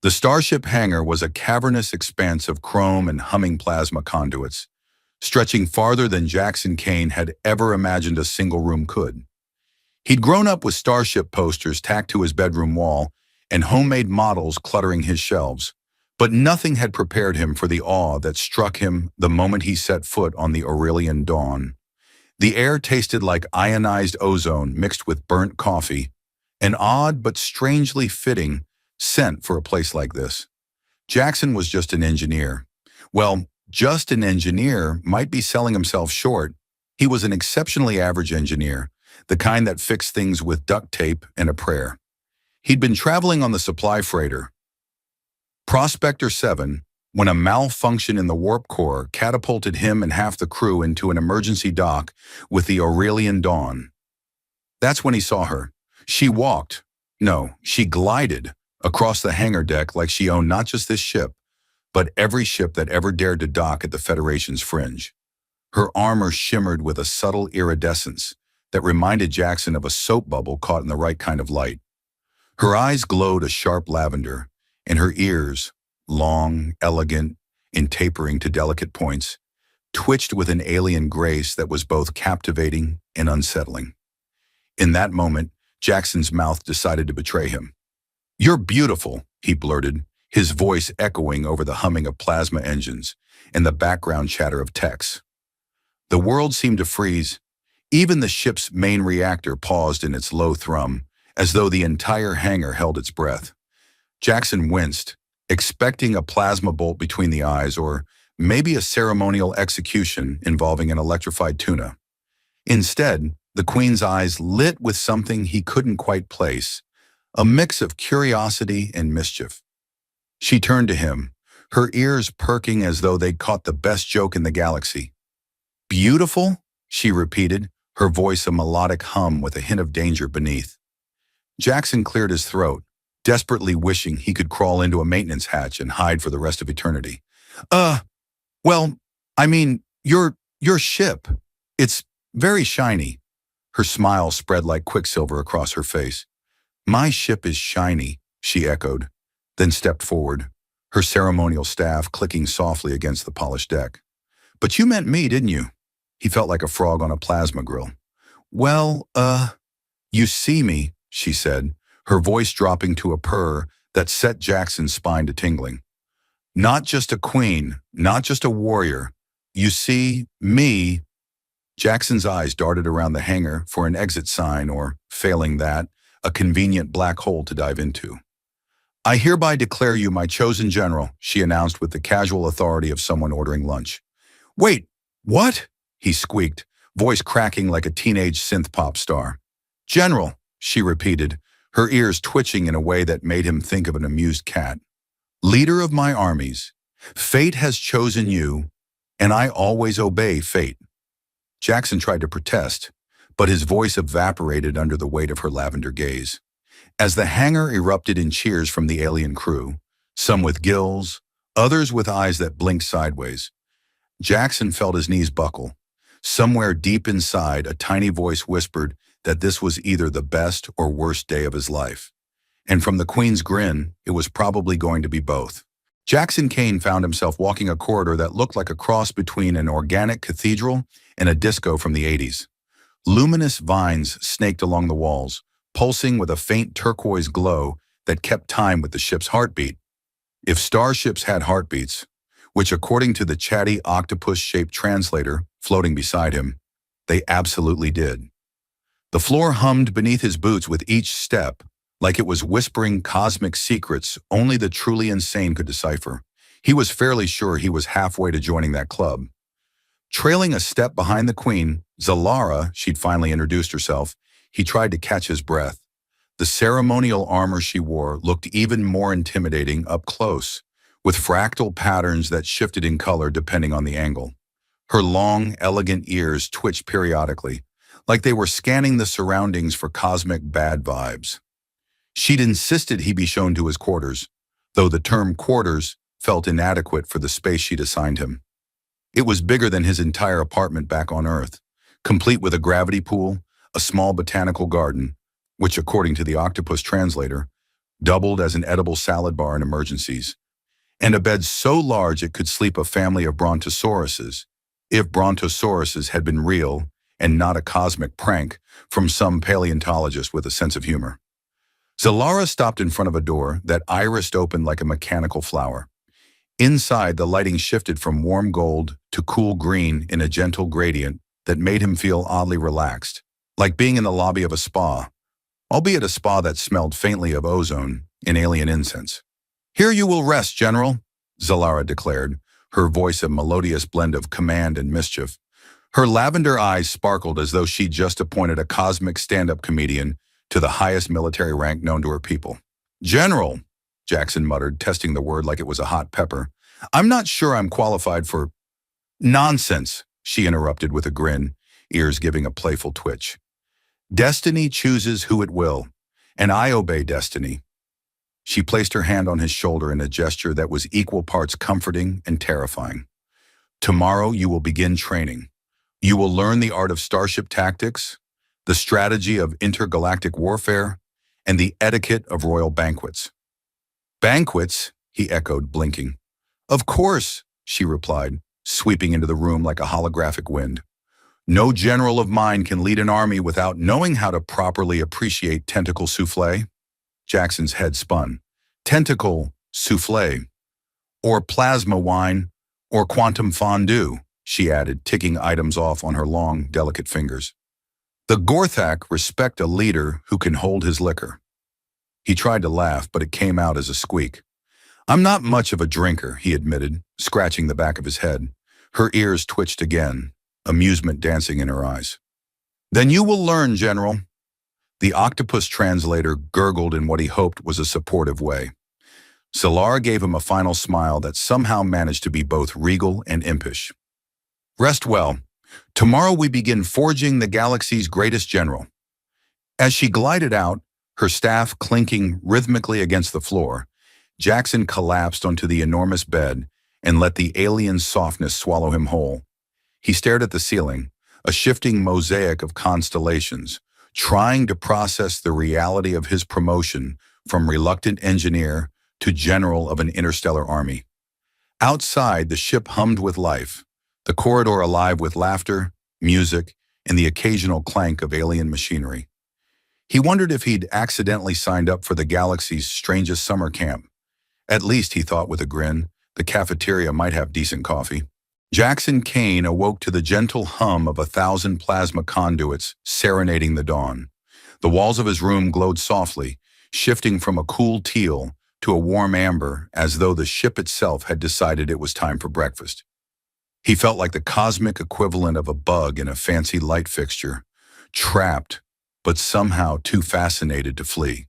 The starship hangar was a cavernous expanse of chrome and humming plasma conduits, stretching farther than Jackson Kane had ever imagined a single room could. He'd grown up with starship posters tacked to his bedroom wall and homemade models cluttering his shelves, but nothing had prepared him for the awe that struck him the moment he set foot on the Aurelian Dawn. The air tasted like ionized ozone mixed with burnt coffee, an odd but strangely fitting scent for a place like this. Jackson was just an engineer. Well, just an engineer might be selling himself short. He was an exceptionally average engineer, the kind that fixed things with duct tape and a prayer. He'd been traveling on the supply freighter, Prospector 7, when a malfunction in the warp core catapulted him and half the crew into an emergency dock with the Aurelian Dawn. That's when he saw her. She walked, no, she glided across the hangar deck like she owned not just this ship, but every ship that ever dared to dock at the Federation's fringe. Her armor shimmered with a subtle iridescence that reminded Jackson of a soap bubble caught in the right kind of light. Her eyes glowed a sharp lavender, and her ears, long, elegant, and tapering to delicate points, twitched with an alien grace that was both captivating and unsettling. In that moment, Jackson's mouth decided to betray him. "You're beautiful," he blurted, his voice echoing over the humming of plasma engines and the background chatter of techs. The world seemed to freeze. Even the ship's main reactor paused in its low thrum, as though the entire hangar held its breath. Jackson winced, expecting a plasma bolt between the eyes or maybe a ceremonial execution involving an electrified tuna. Instead, the Queen's eyes lit with something he couldn't quite place, a mix of curiosity and mischief. She turned to him, her ears perking as though they'd caught the best joke in the galaxy. "Beautiful?" she repeated, her voice a melodic hum with a hint of danger beneath. Jackson cleared his throat, desperately wishing he could crawl into a maintenance hatch and hide for the rest of eternity. Well, I mean, your ship. It's very shiny." Her smile spread like quicksilver across her face. "My ship is shiny," she echoed, then stepped forward, her ceremonial staff clicking softly against the polished deck. "But you meant me, didn't you?" He felt like a frog on a plasma grill. "Well, you see me," she said, her voice dropping to a purr that set Jackson's spine to tingling. "Not just a queen, not just a warrior. You see, me." Jackson's eyes darted around the hangar for an exit sign or, failing that, a convenient black hole to dive into. "I hereby declare you my chosen general," she announced with the casual authority of someone ordering lunch. "Wait, what?" he squeaked, voice cracking like a teenage synth pop star. "General," she repeated, her ears twitching in a way that made him think of an amused cat. "Leader of my armies, fate has chosen you, and I always obey fate." Jackson tried to protest, but his voice evaporated under the weight of her lavender gaze. As the hangar erupted in cheers from the alien crew, some with gills, others with eyes that blinked sideways, Jackson felt his knees buckle. Somewhere deep inside, a tiny voice whispered that this was either the best or worst day of his life. And from the Queen's grin, it was probably going to be both. Jackson Kane found himself walking a corridor that looked like a cross between an organic cathedral and a disco from the 80s. Luminous vines snaked along the walls, pulsing with a faint turquoise glow that kept time with the ship's heartbeat. If starships had heartbeats, which according to the chatty octopus-shaped translator floating beside him, they absolutely did. The floor hummed beneath his boots with each step, like it was whispering cosmic secrets only the truly insane could decipher. He was fairly sure he was halfway to joining that club. Trailing a step behind the Queen, Zalara, she'd finally introduced herself, he tried to catch his breath. The ceremonial armor she wore looked even more intimidating up close, with fractal patterns that shifted in color depending on the angle. Her long, elegant ears twitched periodically, like they were scanning the surroundings for cosmic bad vibes. She'd insisted he be shown to his quarters, though the term quarters felt inadequate for the space she'd assigned him. It was bigger than his entire apartment back on Earth, complete with a gravity pool, a small botanical garden, which according to the octopus translator, doubled as an edible salad bar in emergencies, and a bed so large it could sleep a family of brontosauruses, if brontosauruses had been real and not a cosmic prank from some paleontologist with a sense of humor. Zalara stopped in front of a door that irised open like a mechanical flower. Inside, the lighting shifted from warm gold to cool green in a gentle gradient that made him feel oddly relaxed, like being in the lobby of a spa, albeit a spa that smelled faintly of ozone and alien incense. "Here you will rest, General," Zalara declared, her voice a melodious blend of command and mischief. Her lavender eyes sparkled as though she'd just appointed a cosmic stand-up comedian to the highest military rank known to her people. "General," Jackson muttered, testing the word like it was a hot pepper. "I'm not sure I'm qualified for—" "Nonsense," she interrupted with a grin, ears giving a playful twitch. "Destiny chooses who it will, and I obey destiny." She placed her hand on his shoulder in a gesture that was equal parts comforting and terrifying. "Tomorrow you will begin training. You will learn the art of starship tactics, the strategy of intergalactic warfare, and the etiquette of royal banquets." "Banquets?" he echoed, blinking. "Of course," she replied, sweeping into the room like a holographic wind. "No general of mine can lead an army without knowing how to properly appreciate tentacle souffle." Jackson's head spun. "Tentacle souffle, or plasma wine, or quantum fondue," she added, ticking items off on her long, delicate fingers. "The Gorthak respect a leader who can hold his liquor." He tried to laugh, but it came out as a squeak. "I'm not much of a drinker," he admitted, scratching the back of his head. Her ears twitched again, amusement dancing in her eyes. "Then you will learn, General." The octopus translator gurgled in what he hoped was a supportive way. Zalara gave him a final smile that somehow managed to be both regal and impish. "Rest well. Tomorrow we begin forging the galaxy's greatest general." As she glided out, her staff clinking rhythmically against the floor, Jackson collapsed onto the enormous bed and let the alien softness swallow him whole. He stared at the ceiling, a shifting mosaic of constellations, trying to process the reality of his promotion from reluctant engineer to general of an interstellar army. Outside, the ship hummed with life, the corridor alive with laughter, music, and the occasional clank of alien machinery. He wondered if he'd accidentally signed up for the galaxy's strangest summer camp. At least, he thought with a grin, the cafeteria might have decent coffee. Jackson Kane awoke to the gentle hum of 1,000 plasma conduits serenading the dawn. The walls of his room glowed softly, shifting from a cool teal to a warm amber, as though the ship itself had decided it was time for breakfast. He felt like the cosmic equivalent of a bug in a fancy light fixture, trapped, but somehow too fascinated to flee.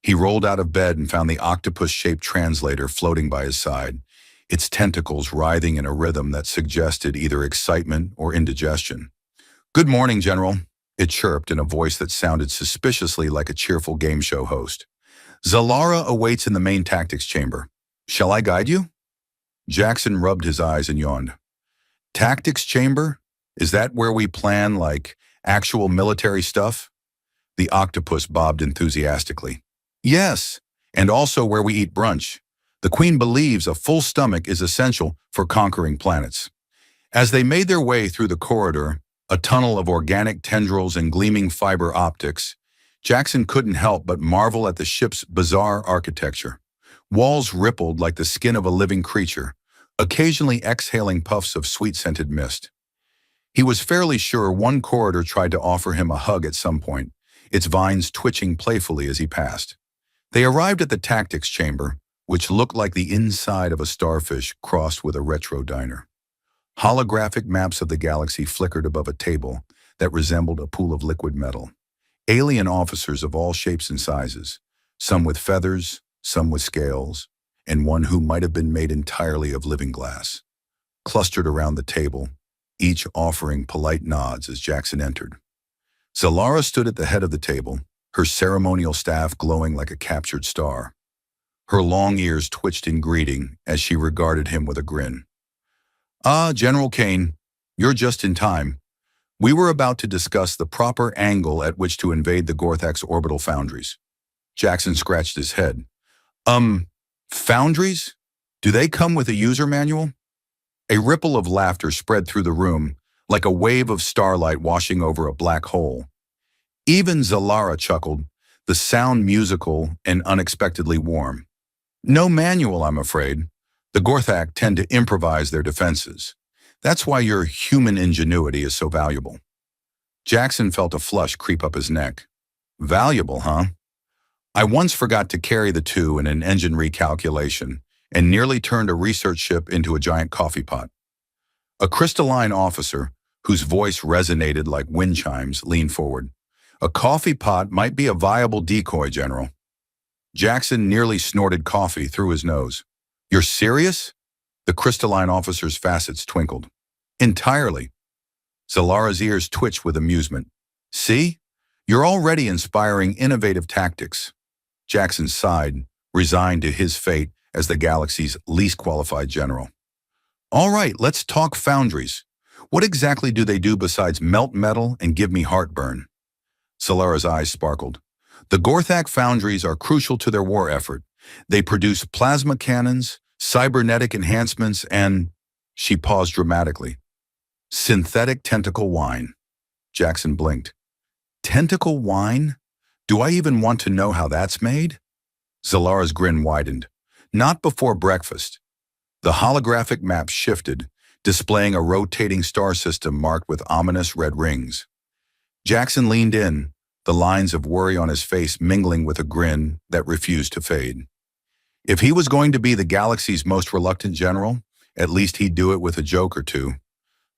He rolled out of bed and found the octopus-shaped translator floating by his side, its tentacles writhing in a rhythm that suggested either excitement or indigestion. "Good morning, General," it chirped in a voice that sounded suspiciously like a cheerful game show host. "Zalara awaits in the main tactics chamber. Shall I guide you?" Jackson rubbed his eyes and yawned. "Tactics chamber? Is that where we plan, like, actual military stuff?" The octopus bobbed enthusiastically. "Yes, and also where we eat brunch. The Queen believes a full stomach is essential for conquering planets." As they made their way through the corridor, a tunnel of organic tendrils and gleaming fiber optics, Jackson couldn't help but marvel at the ship's bizarre architecture. Walls rippled like the skin of a living creature, occasionally exhaling puffs of sweet-scented mist. He was fairly sure one corridor tried to offer him a hug at some point, its vines twitching playfully as he passed. They arrived at the tactics chamber, which looked like the inside of a starfish crossed with a retro diner. Holographic maps of the galaxy flickered above a table that resembled a pool of liquid metal. Alien officers of all shapes and sizes, some with feathers, some with scales, and one who might have been made entirely of living glass, clustered around the table, each offering polite nods as Jackson entered. Zalara stood at the head of the table, her ceremonial staff glowing like a captured star. Her long ears twitched in greeting as she regarded him with a grin. "Ah, General Kane, you're just in time. We were about to discuss the proper angle at which to invade the Gorthak's orbital foundries." Jackson scratched his head. Um, Foundries? Do they come with a user manual? A ripple of laughter spread through the room, like a wave of starlight washing over a black hole. Even Zalara chuckled, the sound musical and unexpectedly warm. No manual, I'm afraid. The Gorthak tend to improvise their defenses. That's why your human ingenuity is so valuable. Jackson felt a flush creep up his neck. Valuable, huh? I once forgot to carry the two in an engine recalculation and nearly turned a research ship into a giant coffee pot. A crystalline officer, whose voice resonated like wind chimes, leaned forward. A coffee pot might be a viable decoy, General. Jackson nearly snorted coffee through his nose. You're serious? The crystalline officer's facets twinkled. Entirely. Zalara's ears twitched with amusement. See? You're already inspiring innovative tactics. Jackson sighed, resigned to his fate as the galaxy's least qualified general. All right, let's talk foundries. What exactly do they do besides melt metal and give me heartburn? Zalara's eyes sparkled. The Gorthak foundries are crucial to their war effort. They produce plasma cannons, cybernetic enhancements, and… She paused dramatically. Synthetic tentacle wine. Jackson blinked. Tentacle wine? Do I even want to know how that's made? Zalara's grin widened. Not before breakfast. The holographic map shifted, displaying a rotating star system marked with ominous red rings. Jackson leaned in, the lines of worry on his face mingling with a grin that refused to fade. If he was going to be the galaxy's most reluctant general, at least he'd do it with a joke or two.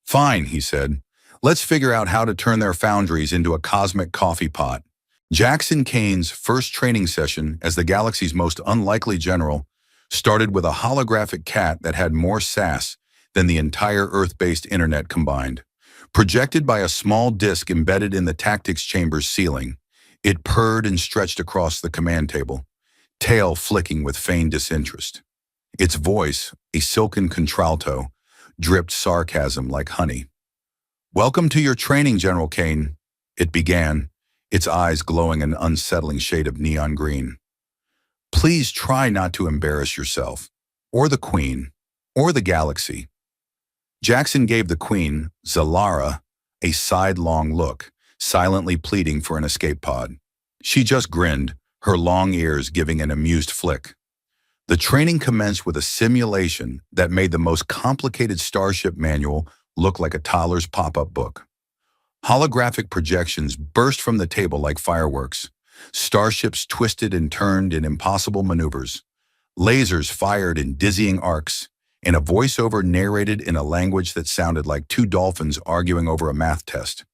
Fine, he said. Let's figure out how to turn their foundries into a cosmic coffee pot. Jackson Kane's first training session as the galaxy's most unlikely general started with a holographic cat that had more sass than the entire Earth-based internet combined. Projected by a small disk embedded in the tactics chamber's ceiling, it purred and stretched across the command table, tail flicking with feigned disinterest. Its voice, a silken contralto, dripped sarcasm like honey. Welcome to your training, General Kane, it began, its eyes glowing an unsettling shade of neon green. Please try not to embarrass yourself, or the Queen, or the galaxy. Jackson gave the Queen, Zalara, a sidelong look, silently pleading for an escape pod. She just grinned, her long ears giving an amused flick. The training commenced with a simulation that made the most complicated starship manual look like a toddler's pop-up book. Holographic projections burst from the table like fireworks. Starships twisted and turned in impossible maneuvers. Lasers fired in dizzying arcs, and a voiceover narrated in a language that sounded like two dolphins arguing over a math test.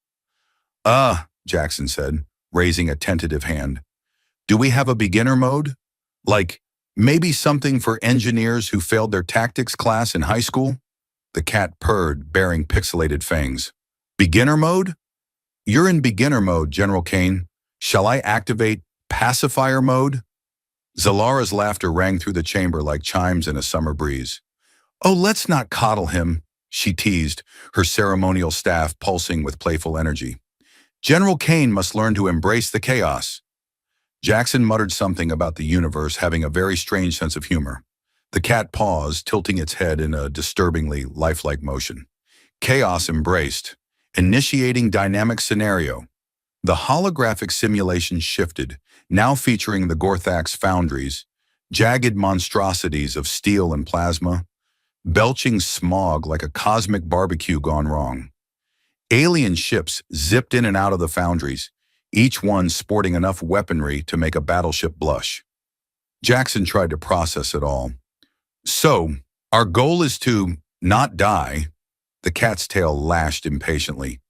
Jackson said, raising a tentative hand. Do we have a beginner mode? Like, maybe something for engineers who failed their tactics class in high school? The cat purred, baring pixelated fangs. Beginner mode? You're in beginner mode, General Kane. Shall I activate pacifier mode? Zalara's laughter rang through the chamber like chimes in a summer breeze. Oh, let's not coddle him, she teased, her ceremonial staff pulsing with playful energy. General Kane must learn to embrace the chaos. Jackson muttered something about the universe having a very strange sense of humor. The cat paused, tilting its head in a disturbingly lifelike motion. Chaos embraced, initiating dynamic scenario. The holographic simulation shifted, now featuring the Gorthak's foundries, jagged monstrosities of steel and plasma, belching smog like a cosmic barbecue gone wrong. Alien ships zipped in and out of the foundries, each one sporting enough weaponry to make a battleship blush. Jackson tried to process it all. So, our goal is to not die. The cat's tail lashed impatiently.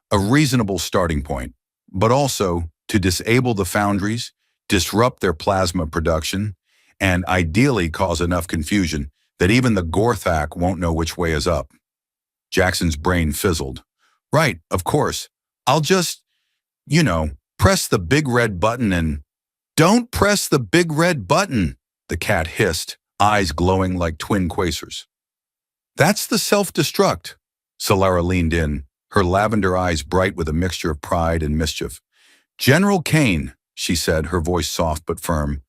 A reasonable starting point, but also to disable the foundries, disrupt their plasma production, and ideally cause enough confusion that even the Gorthak won't know which way is up. Jackson's brain fizzled. Right, of course. I'll just, press the big red button and… Don't press the big red button, the cat hissed, eyes glowing like twin quasars. That's the self-destruct. Zalara leaned in, her lavender eyes bright with a mixture of pride and mischief. General Kane, she said, her voice soft but firm.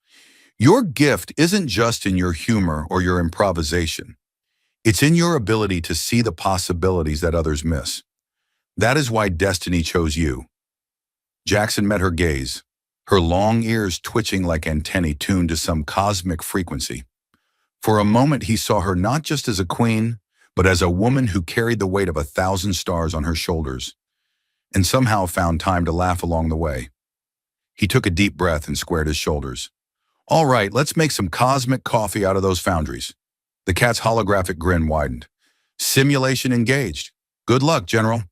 Your gift isn't just in your humor or your improvisation. It's in your ability to see the possibilities that others miss. That is why destiny chose you. Jackson met her gaze, her long ears twitching like antennae tuned to some cosmic frequency. For a moment he saw her not just as a queen, but as a woman who carried the weight of 1,000 stars on her shoulders, and somehow found time to laugh along the way. He took a deep breath and squared his shoulders. All right, let's make some cosmic coffee out of those foundries. The cat's holographic grin widened. Simulation engaged. Good luck, General.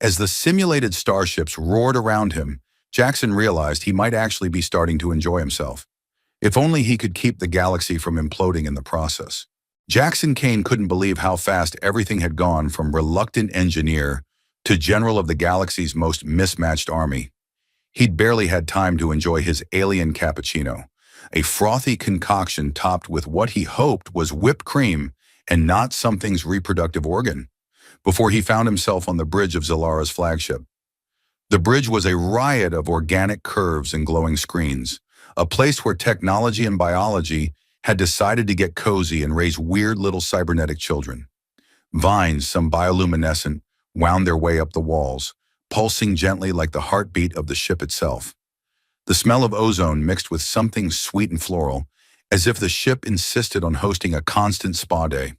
As the simulated starships roared around him, Jackson realized he might actually be starting to enjoy himself. If only he could keep the galaxy from imploding in the process. Jackson Kane couldn't believe how fast everything had gone from reluctant engineer to general of the galaxy's most mismatched army. He'd barely had time to enjoy his alien cappuccino, a frothy concoction topped with what he hoped was whipped cream and not something's reproductive organ, before he found himself on the bridge of Zalara's flagship. The bridge was a riot of organic curves and glowing screens, a place where technology and biology had decided to get cozy and raise weird little cybernetic children. Vines, some bioluminescent, wound their way up the walls, pulsing gently like the heartbeat of the ship itself. The smell of ozone mixed with something sweet and floral, as if the ship insisted on hosting a constant spa day.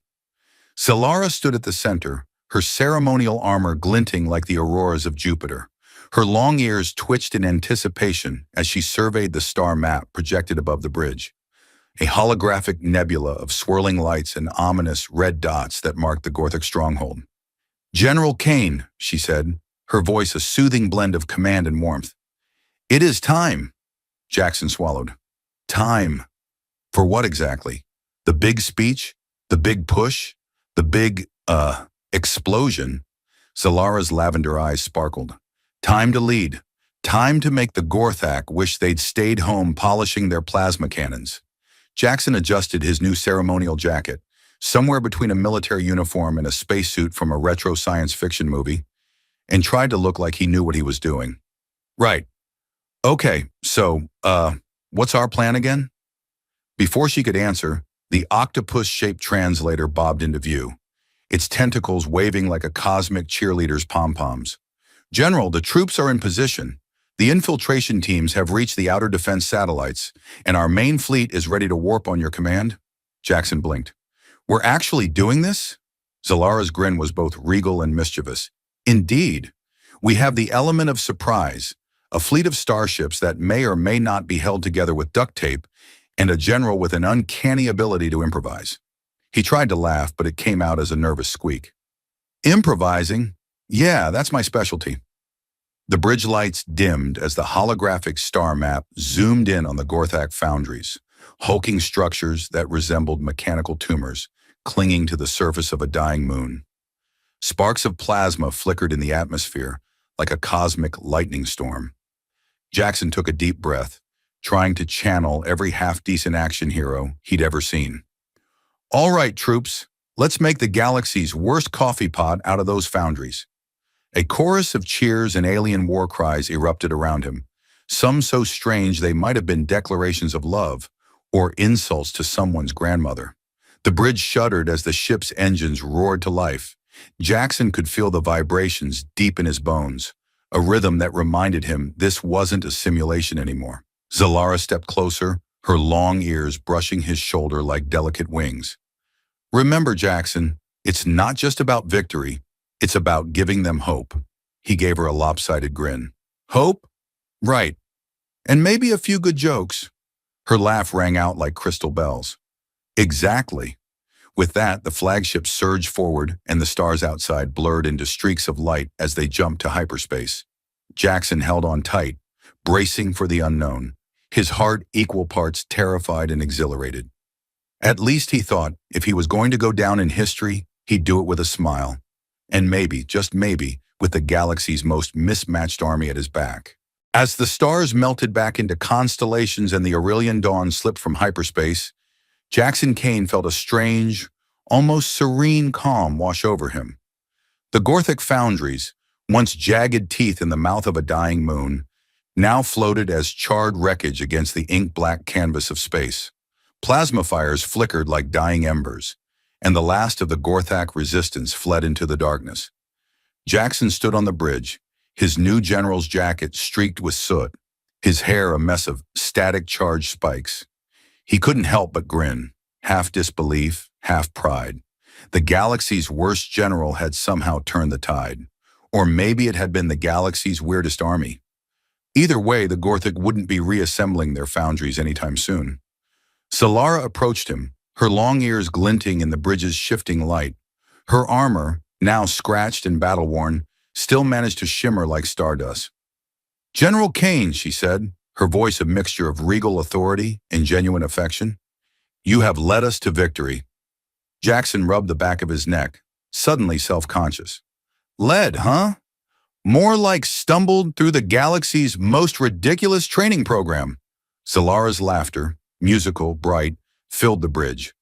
Zalara stood at the center, her ceremonial armor glinting like the auroras of Jupiter. Her long ears twitched in anticipation as she surveyed the star map projected above the bridge, a holographic nebula of swirling lights and ominous red dots that marked the Gorthic stronghold. General Kane, she said, her voice a soothing blend of command and warmth. It is time, Jackson swallowed. Time. For what exactly? The big speech? The big push? The big, explosion? Zalara's lavender eyes sparkled. Time to lead. Time to make the Gorthak wish they'd stayed home polishing their plasma cannons. Jackson adjusted his new ceremonial jacket, somewhere between a military uniform and a spacesuit from a retro science fiction movie, and tried to look like he knew what he was doing. Right. Okay, so, what's our plan again? Before she could answer, the octopus-shaped translator bobbed into view, its tentacles waving like a cosmic cheerleader's pom-poms. General, the troops are in position. The infiltration teams have reached the outer defense satellites, and our main fleet is ready to warp on your command. Jackson blinked. We're actually doing this? Zalara's grin was both regal and mischievous. Indeed. We have the element of surprise, a fleet of starships that may or may not be held together with duct tape, and a general with an uncanny ability to improvise. He tried to laugh, but it came out as a nervous squeak. Improvising? Yeah, that's my specialty. The bridge lights dimmed as the holographic star map zoomed in on the Gorthak foundries, hulking structures that resembled mechanical tumors clinging to the surface of a dying moon. Sparks of plasma flickered in the atmosphere like a cosmic lightning storm. Jackson took a deep breath, trying to channel every half-decent action hero he'd ever seen. All right, troops, let's make the galaxy's worst coffee pot out of those foundries. A chorus of cheers and alien war cries erupted around him, some so strange they might have been declarations of love or insults to someone's grandmother. The bridge shuddered as the ship's engines roared to life. Jackson could feel the vibrations deep in his bones, a rhythm that reminded him this wasn't a simulation anymore. Zalara stepped closer, her long ears brushing his shoulder like delicate wings. Remember, Jackson, it's not just about victory. It's about giving them hope. He gave her a lopsided grin. Hope? Right. And maybe a few good jokes. Her laugh rang out like crystal bells. Exactly. With that, the flagship surged forward and the stars outside blurred into streaks of light as they jumped to hyperspace. Jackson held on tight, bracing for the unknown, his heart equal parts terrified and exhilarated. At least he thought, if he was going to go down in history, he'd do it with a smile. And maybe, just maybe, with the galaxy's most mismatched army at his back. As the stars melted back into constellations and the Aurelian dawn slipped from hyperspace, Jackson Kane felt a strange, almost serene calm wash over him. The Gorthic foundries, once jagged teeth in the mouth of a dying moon, now floated as charred wreckage against the ink-black canvas of space. Plasma fires flickered like dying embers, and the last of the Gorthak resistance fled into the darkness. Jackson stood on the bridge, his new general's jacket streaked with soot, his hair a mess of static-charged spikes. He couldn't help but grin, half disbelief, half pride. The galaxy's worst general had somehow turned the tide. Or maybe it had been the galaxy's weirdest army. Either way, the Gorthak wouldn't be reassembling their foundries anytime soon. Solara approached him, her long ears glinting in the bridge's shifting light. Her armor, now scratched and battle-worn, still managed to shimmer like stardust. "General Kane," she said, her voice a mixture of regal authority and genuine affection, "you have led us to victory." Jackson rubbed the back of his neck, suddenly self-conscious. "Led, huh? More like stumbled through the galaxy's most ridiculous training program." Solara's laughter, musical, bright, filled the bridge.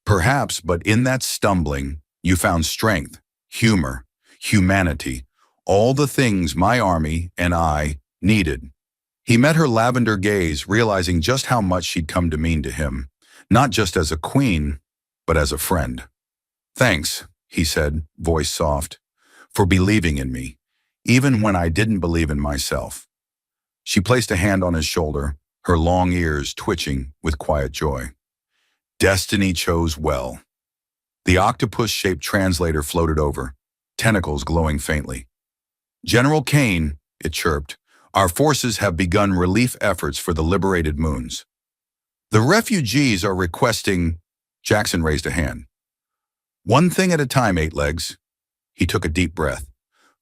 "Perhaps, but in that stumbling, you found strength, humor, humanity, all the things my army and I needed." He met her lavender gaze, realizing just how much she'd come to mean to him, not just as a queen, but as a friend. "Thanks," he said, voice soft, "for believing in me, even when I didn't believe in myself." She placed a hand on his shoulder, her long ears twitching with quiet joy. "Destiny chose well." The octopus-shaped translator floated over, tentacles glowing faintly. "General Kane," it chirped, "our forces have begun relief efforts for the liberated moons. The refugees are requesting—" Jackson raised a hand. "One thing at a time, Eight Legs." He took a deep breath.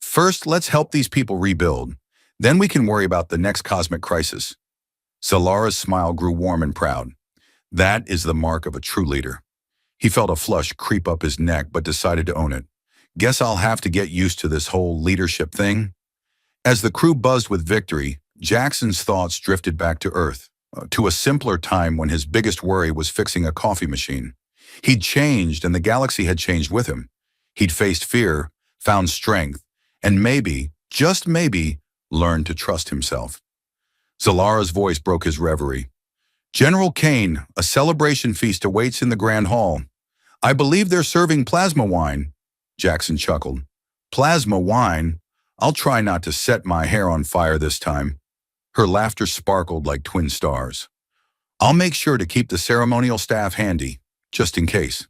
"First, let's help these people rebuild. Then we can worry about the next cosmic crisis." Solara's smile grew warm and proud. That is the mark of a true leader. He felt a flush creep up his neck but decided to own it. "Guess I'll have to get used to this whole leadership thing." As the crew buzzed with victory, Jackson's thoughts drifted back to Earth, to a simpler time when his biggest worry was fixing a coffee machine. He'd changed, and the galaxy had changed with him. He'd faced fear, found strength, and maybe, just maybe, learned to trust himself. Solara's voice broke his reverie. "General Kane, a celebration feast awaits in the Grand Hall. I believe they're serving plasma wine." Jackson chuckled. "Plasma wine? I'll try not to set my hair on fire this time." Her laughter sparkled like twin stars. "I'll make sure to keep the ceremonial staff handy, just in case."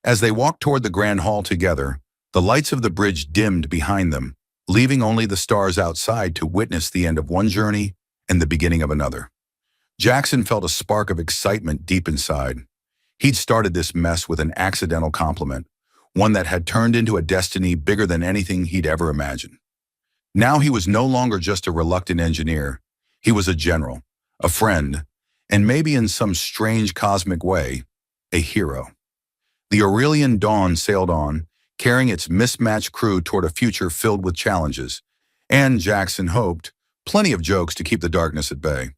As they walked toward the Grand Hall together, the lights of the bridge dimmed behind them, leaving only the stars outside to witness the end of one journey and the beginning of another. Jackson felt a spark of excitement deep inside. He'd started this mess with an accidental compliment, one that had turned into a destiny bigger than anything he'd ever imagined. Now he was no longer just a reluctant engineer. He was a general, a friend, and maybe in some strange cosmic way, a hero. The Aurelian Dawn sailed on, carrying its mismatched crew toward a future filled with challenges, and, Jackson hoped, plenty of jokes to keep the darkness at bay.